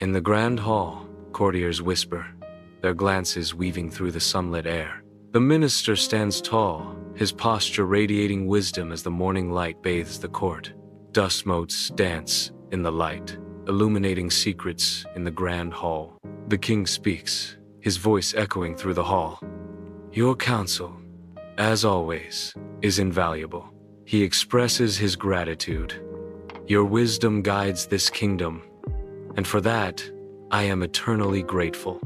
In the grand hall, courtiers whisper, their glances weaving through the sunlit air. The minister stands tall, his posture radiating wisdom as the morning light bathes the court. Dust motes dance in the light, illuminating secrets in the grand hall. The king speaks, his voice echoing through the hall. Your counsel, as always, is invaluable. He expresses his gratitude. Your wisdom guides this kingdom, and for that, I am eternally grateful.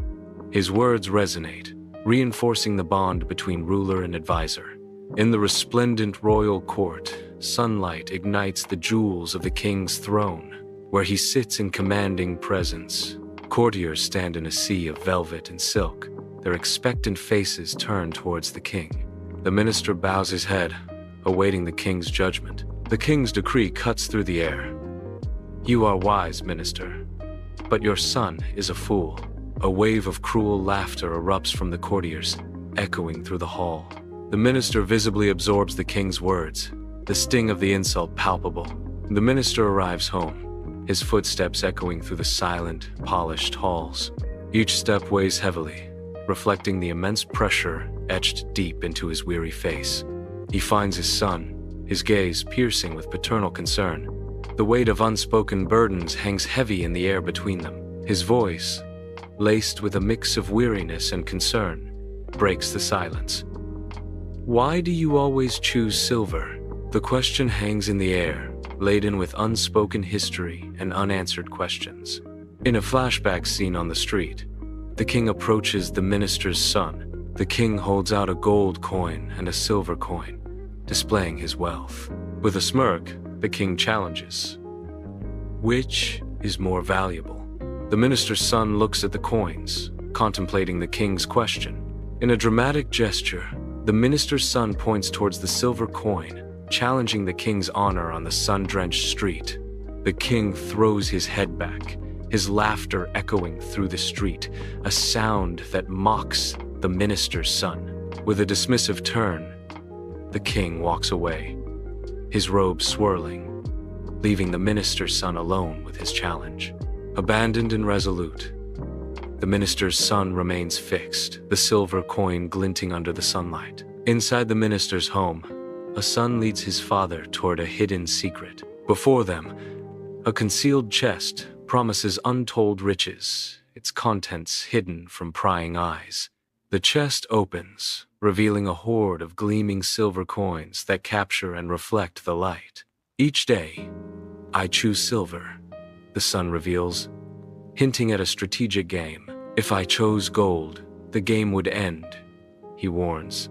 His words resonate, reinforcing the bond between ruler and advisor. In the resplendent royal court, sunlight ignites the jewels of the king's throne, where he sits in commanding presence. Courtiers stand in a sea of velvet and silk, their expectant faces turned towards the king. The minister bows his head, awaiting the king's judgment. The king's decree cuts through the air. You are wise, minister, but your son is a fool. A wave of cruel laughter erupts from the courtiers, echoing through the hall. The minister visibly absorbs the king's words, the sting of the insult palpable. The minister arrives home, his footsteps echoing through the silent, polished halls. Each step weighs heavily, reflecting the immense pressure etched deep into his weary face. He finds his son, his gaze piercing with paternal concern. The weight of unspoken burdens hangs heavy in the air between them. His voice, laced with a mix of weariness and concern, breaks the silence. Why do you always choose silver? The question hangs in the air, laden with unspoken history and unanswered questions. In a flashback scene on the street, the king approaches the minister's son. The king holds out a gold coin and a silver coin, displaying his wealth. With a smirk, the king challenges, which is more valuable? The minister's son looks at the coins, contemplating the king's question. In a dramatic gesture, the minister's son points towards the silver coin, challenging the king's honor on the sun-drenched street. The king throws his head back, his laughter echoing through the street, a sound that mocks the minister's son. With a dismissive turn, the king walks away, his robe swirling, leaving the minister's son alone with his challenge. Abandoned and resolute, the minister's son remains fixed, the silver coin glinting under the sunlight. Inside the minister's home, a son leads his father toward a hidden secret. Before them, a concealed chest promises untold riches, its contents hidden from prying eyes. The chest opens, revealing a hoard of gleaming silver coins that capture and reflect the light. Each day, I choose silver, the son reveals, hinting at a strategic game. If I chose gold, the game would end, he warns,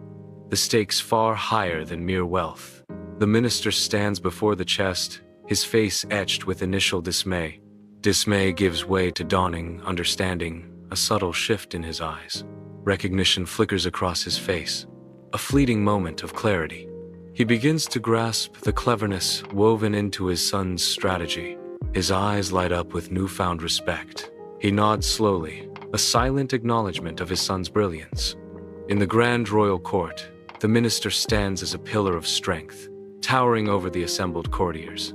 the stakes far higher than mere wealth. The minister stands before the chest, his face etched with initial dismay. Dismay gives way to dawning understanding, a subtle shift in his eyes. Recognition flickers across his face, a fleeting moment of clarity. He begins to grasp the cleverness woven into his son's strategy. His eyes light up with newfound respect. He nods slowly, a silent acknowledgement of his son's brilliance. In the grand royal court, the minister stands as a pillar of strength, towering over the assembled courtiers.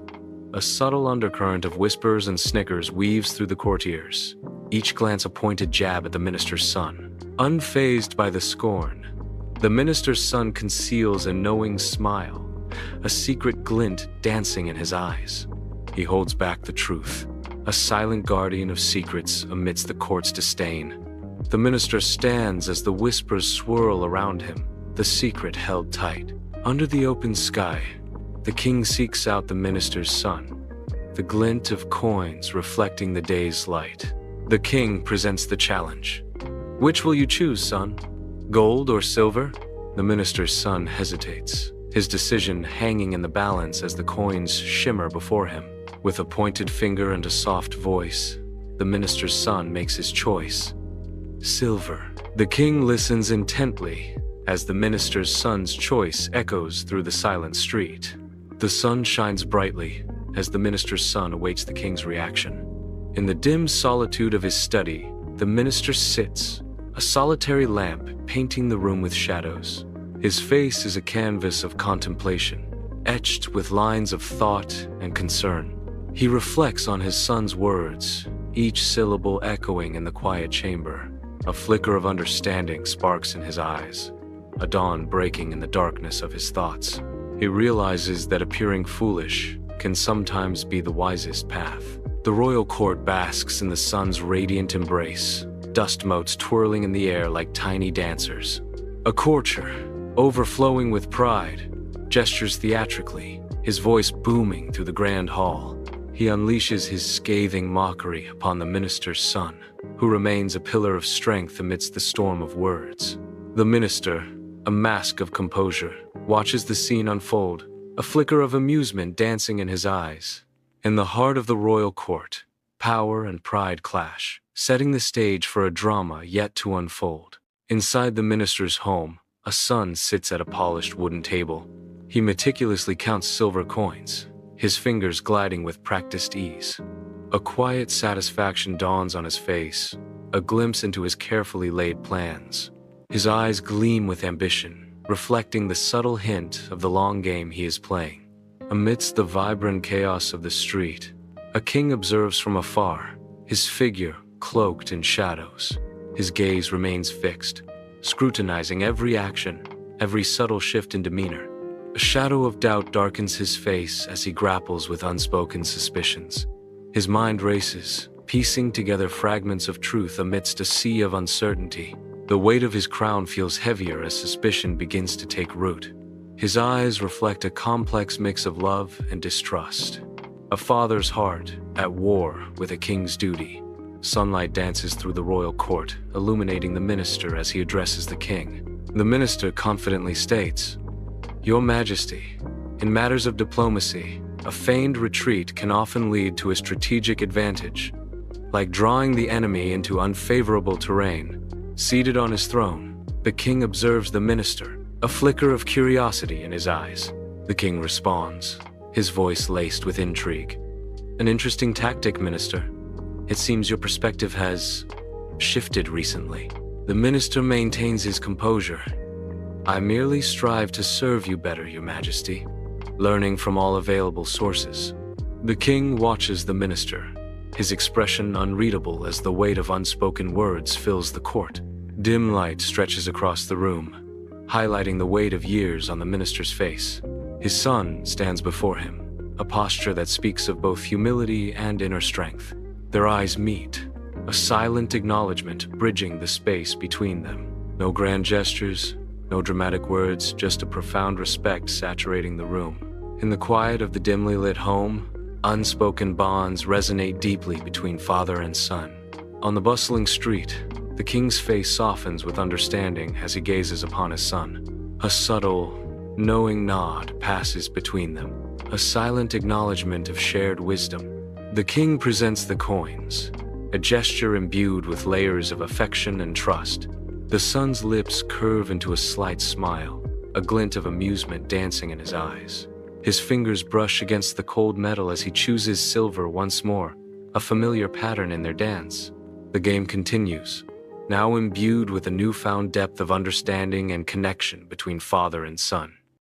A subtle undercurrent of whispers and snickers weaves through the courtiers, each glance a pointed jab at the minister's son. Unfazed by the scorn, the minister's son conceals a knowing smile, a secret glint dancing in his eyes. He holds back the truth, a silent guardian of secrets amidst the court's disdain. The minister stands as the whispers swirl around him, the secret held tight. Under the open sky, the king seeks out the minister's son, the glint of coins reflecting the day's light. The king presents the challenge. Which will you choose, son? Gold or silver? The minister's son hesitates, his decision hanging in the balance as the coins shimmer before him. With a pointed finger and a soft voice, the minister's son makes his choice. Silver. The king listens intently as the minister's son's choice echoes through the silent street. The sun shines brightly as the minister's son awaits the king's reaction. In the dim solitude of his study, the minister sits, a solitary lamp painting the room with shadows. His face is a canvas of contemplation, etched with lines of thought and concern. He reflects on his son's words, each syllable echoing in the quiet chamber. A flicker of understanding sparks in his eyes, a dawn breaking in the darkness of his thoughts. He realizes that appearing foolish can sometimes be the wisest path. The royal court basks in the sun's radiant embrace, dust motes twirling in the air like tiny dancers. A courtier, overflowing with pride, gestures theatrically, his voice booming through the grand hall. He unleashes his scathing mockery upon the minister's son, who remains a pillar of strength amidst the storm of words. The minister, a mask of composure, watches the scene unfold, a flicker of amusement dancing in his eyes. In the heart of the royal court, power and pride clash, setting the stage for a drama yet to unfold. Inside the minister's home, a son sits at a polished wooden table. He meticulously counts silver coins, his fingers gliding with practiced ease. A quiet satisfaction dawns on his face, a glimpse into his carefully laid plans. His eyes gleam with ambition, reflecting the subtle hint of the long game he is playing. Amidst the vibrant chaos of the street, a king observes from afar, his figure cloaked in shadows. His gaze remains fixed, scrutinizing every action, every subtle shift in demeanor. A shadow of doubt darkens his face as he grapples with unspoken suspicions. His mind races, piecing together fragments of truth amidst a sea of uncertainty. The weight of his crown feels heavier as suspicion begins to take root. His eyes reflect a complex mix of love and distrust. A father's heart at war with a king's duty. Sunlight dances through the royal court, illuminating the minister as he addresses the king. The minister confidently states, "Your Majesty, in matters of diplomacy, a feigned retreat can often lead to a strategic advantage. Like drawing the enemy into unfavorable terrain." Seated on his throne, the king observes the minister, a flicker of curiosity in his eyes. The king responds, his voice laced with intrigue. "An interesting tactic, minister. It seems your perspective has shifted recently." The minister maintains his composure. "I merely strive to serve you better, Your Majesty, learning from all available sources." The king watches the minister, his expression unreadable as the weight of unspoken words fills the court. Dim light stretches across the room, highlighting the weight of years on the minister's face. His son stands before him, a posture that speaks of both humility and inner strength. Their eyes meet, a silent acknowledgement bridging the space between them. No grand gestures, no dramatic words, just a profound respect saturating the room. In the quiet of the dimly lit home, unspoken bonds resonate deeply between father and son. On the bustling street, the king's face softens with understanding as he gazes upon his son. A subtle, knowing nod passes between them, a silent acknowledgement of shared wisdom. The king presents the coins, a gesture imbued with layers of affection and trust. The son's lips curve into a slight smile, a glint of amusement dancing in his eyes. His fingers brush against the cold metal as he chooses silver once more, a familiar pattern in their dance. The game continues, now imbued with a newfound depth of understanding and connection between father and son.